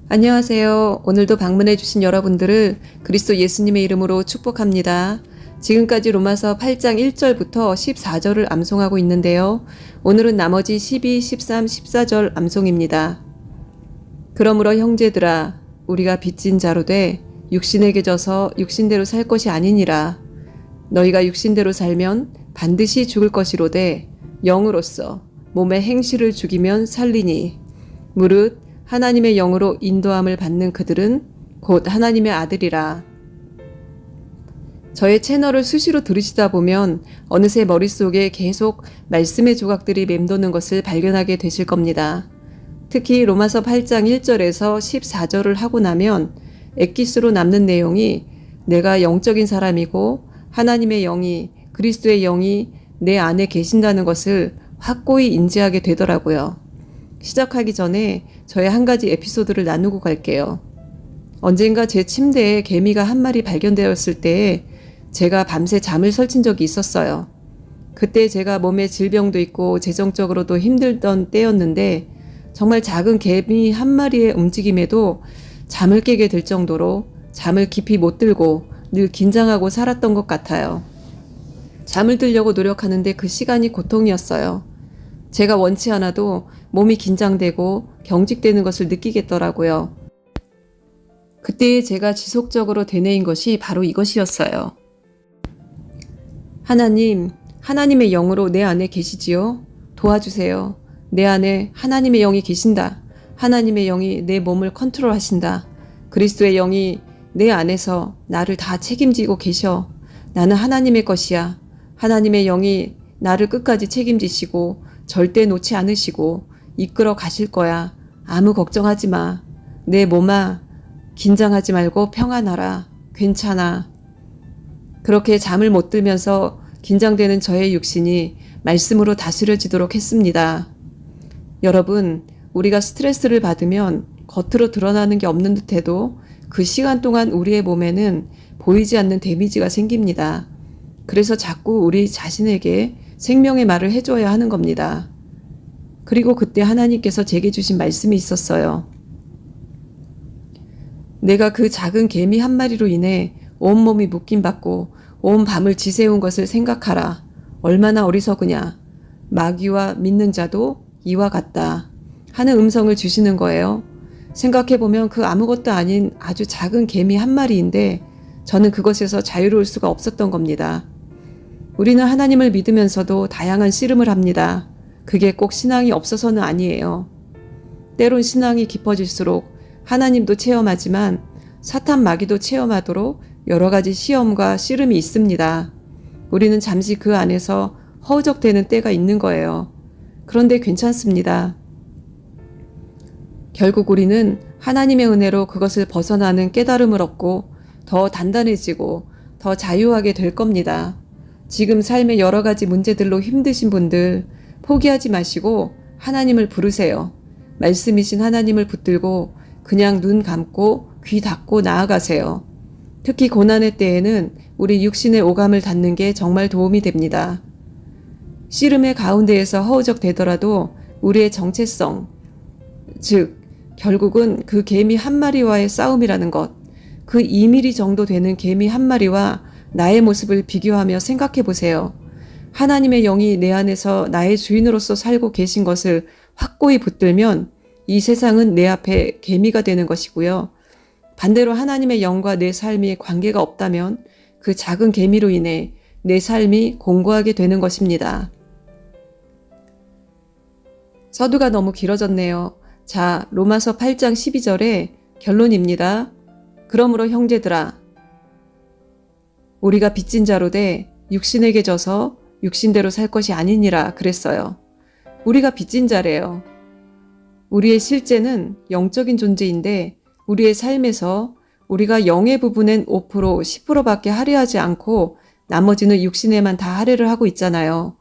안녕하세요. 오늘도 방문해 주신 여러분들을 그리스도 예수님의 이름으로 축복합니다. 지금까지 로마서 8장 1절부터 14절을 암송하고 있는데요. 오늘은 나머지 12, 13, 14절 암송입니다. 그러므로 형제들아 우리가 빚진 자로 돼 육신에게 져서 육신대로 살 것이 아니니라. 너희가 육신대로 살면 반드시 죽을 것이로되 영으로서 몸의 행실을 죽이면 살리니 무릇 하나님의 영으로 인도함을 받는 그들은 곧 하나님의 아들이라. 저의 채널을 수시로 들으시다 보면 어느새 머릿속에 계속 말씀의 조각들이 맴도는 것을 발견하게 되실 겁니다. 특히 로마서 8장 1절에서 14절을 하고 나면 엑기스로 남는 내용이 내가 영적인 사람이고 하나님의 영이 그리스도의 영이 내 안에 계신다는 것을 확고히 인지하게 되더라고요. 시작하기 전에 저의 한 가지 에피소드를 나누고 갈게요. 언젠가 제 침대에 개미가 한 마리 발견되었을 때에 제가 밤새 잠을 설친 적이 있었어요. 그때 제가 몸에 질병도 있고 재정적으로도 힘들던 때였는데 정말 작은 개미 한 마리의 움직임에도 잠을 깨게 될 정도로 잠을 깊이 못 들고 늘 긴장하고 살았던 것 같아요. 잠을 들려고 노력하는데 그 시간이 고통이었어요. 제가 원치 않아도 몸이 긴장되고 경직되는 것을 느끼겠더라고요. 그때 제가 지속적으로 되뇌인 것이 바로 이것이었어요. 하나님, 하나님의 영으로 내 안에 계시지요? 도와주세요. 내 안에 하나님의 영이 계신다. 하나님의 영이 내 몸을 컨트롤하신다. 그리스도의 영이 내 안에서 나를 다 책임지고 계셔. 나는 하나님의 것이야. 하나님의 영이 나를 끝까지 책임지시고 절대 놓지 않으시고 이끌어 가실 거야. 아무 걱정하지 마. 내 몸아, 긴장하지 말고 평안하라. 괜찮아. 그렇게 잠을 못 들면서 긴장되는 저의 육신이 말씀으로 다스려지도록 했습니다. 여러분, 우리가 스트레스를 받으면 겉으로 드러나는 게 없는 듯해도 그 시간 동안 우리의 몸에는 보이지 않는 데미지가 생깁니다. 그래서 자꾸 우리 자신에게 생명의 말을 해줘야 하는 겁니다. 그리고 그때 하나님께서 제게 주신 말씀이 있었어요. 내가 그 작은 개미 한 마리로 인해 온몸이 묶임받고 온 밤을 지새운 것을 생각하라. 얼마나 어리석으냐. 마귀와 믿는 자도 이와 같다. 하는 음성을 주시는 거예요. 생각해보면 그 아무것도 아닌 아주 작은 개미 한 마리인데 저는 그것에서 자유로울 수가 없었던 겁니다. 우리는 하나님을 믿으면서도 다양한 씨름을 합니다. 그게 꼭 신앙이 없어서는 아니에요. 때론 신앙이 깊어질수록 하나님도 체험하지만 사탄 마귀도 체험하도록 여러 가지 시험과 씨름이 있습니다. 우리는 잠시 그 안에서 허우적대는 때가 있는 거예요. 그런데 괜찮습니다. 결국 우리는 하나님의 은혜로 그것을 벗어나는 깨달음을 얻고 더 단단해지고 더 자유하게 될 겁니다. 지금 삶의 여러 가지 문제들로 힘드신 분들 포기하지 마시고 하나님을 부르세요. 말씀이신 하나님을 붙들고 그냥 눈 감고 귀 닫고 나아가세요. 특히 고난의 때에는 우리 육신의 오감을 닫는 게 정말 도움이 됩니다. 씨름의 가운데에서 허우적대더라도 우리의 정체성, 즉 결국은 그 개미 한 마리와의 싸움이라는 것, 그 2mm 정도 되는 개미 한 마리와 나의 모습을 비교하며 생각해 보세요. 하나님의 영이 내 안에서 나의 주인으로서 살고 계신 것을 확고히 붙들면 이 세상은 내 앞에 개미가 되는 것이고요. 반대로 하나님의 영과 내 삶이 관계가 없다면 그 작은 개미로 인해 내 삶이 공고하게 되는 것입니다. 서두가 너무 길어졌네요. 자, 로마서 8장 12절의 결론입니다. 그러므로 형제들아, 우리가 빚진 자로 돼 육신에게 져서 육신대로 살 것이 아니니라 그랬어요. 우리가 빚진 자래요. 우리의 실제는 영적인 존재인데 우리의 삶에서 우리가 영의 부분엔 5%, 10%밖에 할애하지 않고 나머지는 육신에만 다 할애를 하고 있잖아요.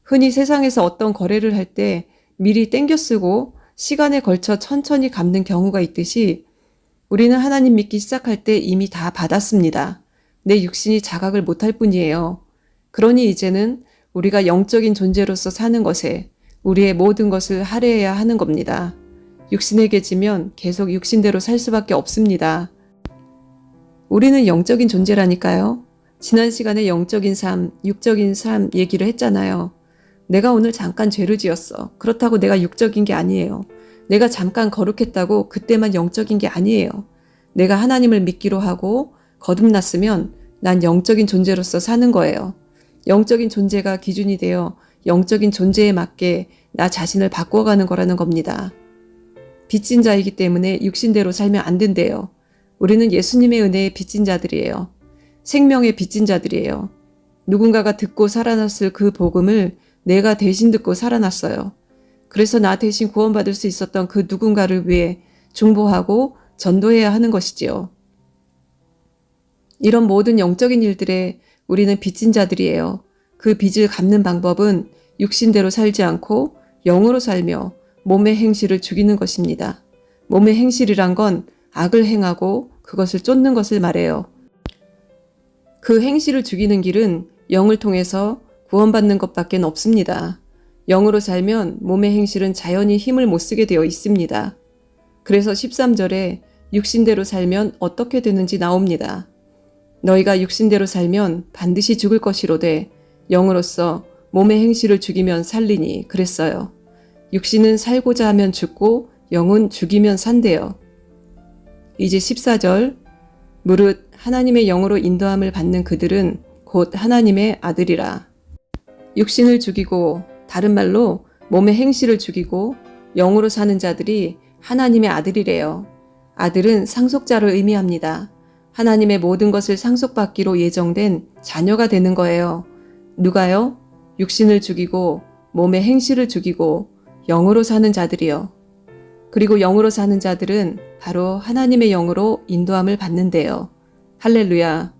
흔히 세상에서 어떤 거래를 할 때 미리 땡겨 쓰고 시간에 걸쳐 천천히 갚는 경우가 있듯이 우리는 하나님 믿기 시작할 때 이미 다 받았습니다. 내 육신이 자각을 못할 뿐이에요. 그러니 이제는 우리가 영적인 존재로서 사는 것에 우리의 모든 것을 할애해야 하는 겁니다. 육신에게 지면 계속 육신대로 살 수밖에 없습니다. 우리는 영적인 존재라니까요. 지난 시간에 영적인 삶, 육적인 삶 얘기를 했잖아요. 내가 오늘 잠깐 죄를 지었어. 그렇다고 내가 육적인 게 아니에요. 내가 잠깐 거룩했다고 그때만 영적인 게 아니에요. 내가 하나님을 믿기로 하고 거듭났으면 난 영적인 존재로서 사는 거예요. 영적인 존재가 기준이 되어 영적인 존재에 맞게 나 자신을 바꿔가는 거라는 겁니다. 빚진 자이기 때문에 육신대로 살면 안 된대요. 우리는 예수님의 은혜에 빚진 자들이에요. 생명의 빚진 자들이에요. 누군가가 듣고 살아났을 그 복음을 내가 대신 듣고 살아났어요. 그래서 나 대신 구원받을 수 있었던 그 누군가를 위해 중보하고 전도해야 하는 것이지요. 이런 모든 영적인 일들에 우리는 빚진 자들이에요. 그 빚을 갚는 방법은 육신대로 살지 않고 영으로 살며 몸의 행실을 죽이는 것입니다. 몸의 행실이란 건 악을 행하고 그것을 쫓는 것을 말해요. 그 행실을 죽이는 길은 영을 통해서 구원받는 것밖에 없습니다. 영으로 살면 몸의 행실은 자연히 힘을 못 쓰게 되어 있습니다. 그래서 13절에 육신대로 살면 어떻게 되는지 나옵니다. 너희가 육신대로 살면 반드시 죽을 것이로되 영으로서 몸의 행실을 죽이면 살리니 그랬어요. 육신은 살고자 하면 죽고 영은 죽이면 산대요. 이제 14절 무릇 하나님의 영으로 인도함을 받는 그들은 곧 하나님의 아들이라. 육신을 죽이고 다른 말로 몸의 행실을 죽이고 영으로 사는 자들이 하나님의 아들이래요. 아들은 상속자를 의미합니다. 하나님의 모든 것을 상속받기로 예정된 자녀가 되는 거예요. 누가요? 육신을 죽이고 몸의 행실을 죽이고 영으로 사는 자들이요. 그리고 영으로 사는 자들은 바로 하나님의 영으로 인도함을 받는데요. 할렐루야.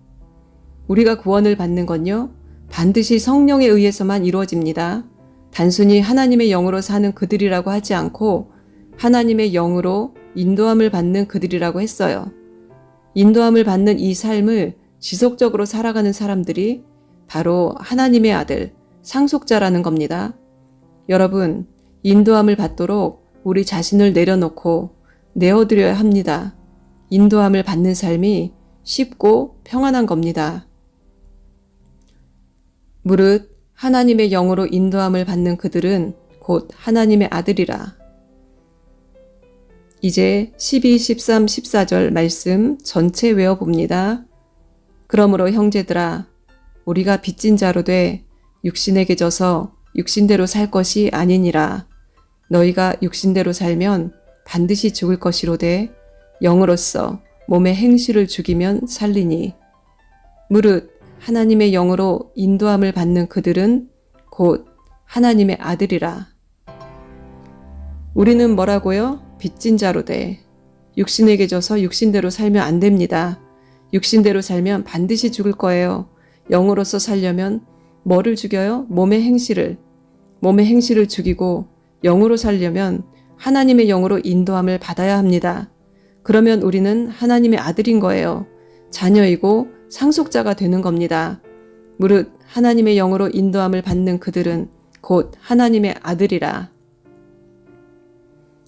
우리가 구원을 받는 건요, 반드시 성령에 의해서만 이루어집니다. 단순히 하나님의 영으로 사는 그들이라고 하지 않고 하나님의 영으로 인도함을 받는 그들이라고 했어요. 인도함을 받는 이 삶을 지속적으로 살아가는 사람들이 바로 하나님의 아들, 상속자라는 겁니다. 여러분, 인도함을 받도록 우리 자신을 내려놓고 내어드려야 합니다. 인도함을 받는 삶이 쉽고 평안한 겁니다. 무릇 하나님의 영으로 인도함을 받는 그들은 곧 하나님의 아들이라. 이제 12, 13, 14절 말씀 전체 외워봅니다. 그러므로 형제들아, 우리가 빚진 자로 돼 육신에게 져서 육신대로 살 것이 아니니라. 너희가 육신대로 살면 반드시 죽을 것이로되 영으로서 몸의 행실을 죽이면 살리니. 무릇 하나님의 영으로 인도함을 받는 그들은 곧 하나님의 아들이라. 우리는 뭐라고요? 빚진 자로 돼. 육신에게 져서 육신대로 살면 안 됩니다. 육신대로 살면 반드시 죽을 거예요. 영으로서 살려면 뭐를 죽여요? 몸의 행실을. 몸의 행실을 죽이고 영으로 살려면 하나님의 영으로 인도함을 받아야 합니다. 그러면 우리는 하나님의 아들인 거예요. 자녀이고 상속자가 되는 겁니다. 무릇 하나님의 영으로 인도함을 받는 그들은 곧 하나님의 아들이라.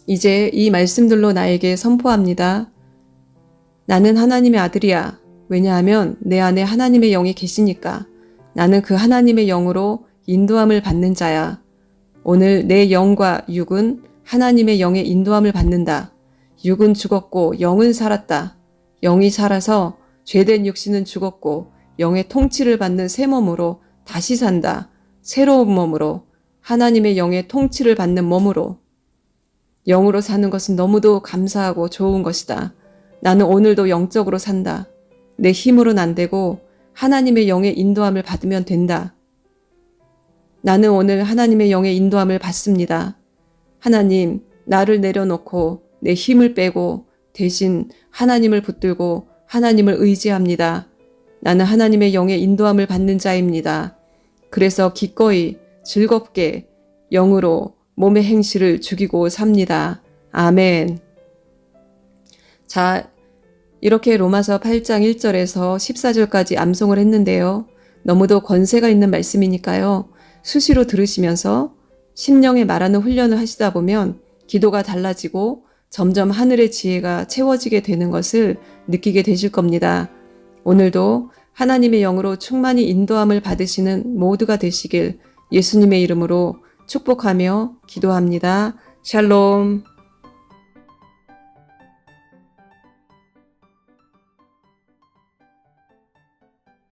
이제 이 말씀들로 나에게 선포합니다. 나는 하나님의 아들이야. 왜냐하면 내 안에 하나님의 영이 계시니까. 나는 그 하나님의 영으로 인도함을 받는 자야. 오늘 내 영과 육은 하나님의 영의 인도함을 받는다. 육은 죽었고 영은 살았다. 영이 살아서 죄된 육신은 죽었고 영의 통치를 받는 새 몸으로 다시 산다. 새로운 몸으로, 하나님의 영의 통치를 받는 몸으로. 영으로 사는 것은 너무도 감사하고 좋은 것이다. 나는 오늘도 영적으로 산다. 내 힘으로는 안 되고 하나님의 영의 인도함을 받으면 된다. 나는 오늘 하나님의 영의 인도함을 받습니다. 하나님, 나를 내려놓고 내 힘을 빼고 대신 하나님을 붙들고 하나님을 의지합니다. 나는 하나님의 영의 인도함을 받는 자입니다. 그래서 기꺼이 즐겁게 영으로 몸의 행실을 죽이고 삽니다. 아멘. 자, 이렇게 로마서 8장 1절에서 14절까지 암송을 했는데요. 너무도 권세가 있는 말씀이니까요. 수시로 들으시면서 심령에 말하는 훈련을 하시다 보면 기도가 달라지고 점점 하늘의 지혜가 채워지게 되는 것을 느끼게 되실 겁니다. 오늘도 하나님의 영으로 충만히 인도함을 받으시는 모두가 되시길 예수님의 이름으로 축복하며 기도합니다. 샬롬.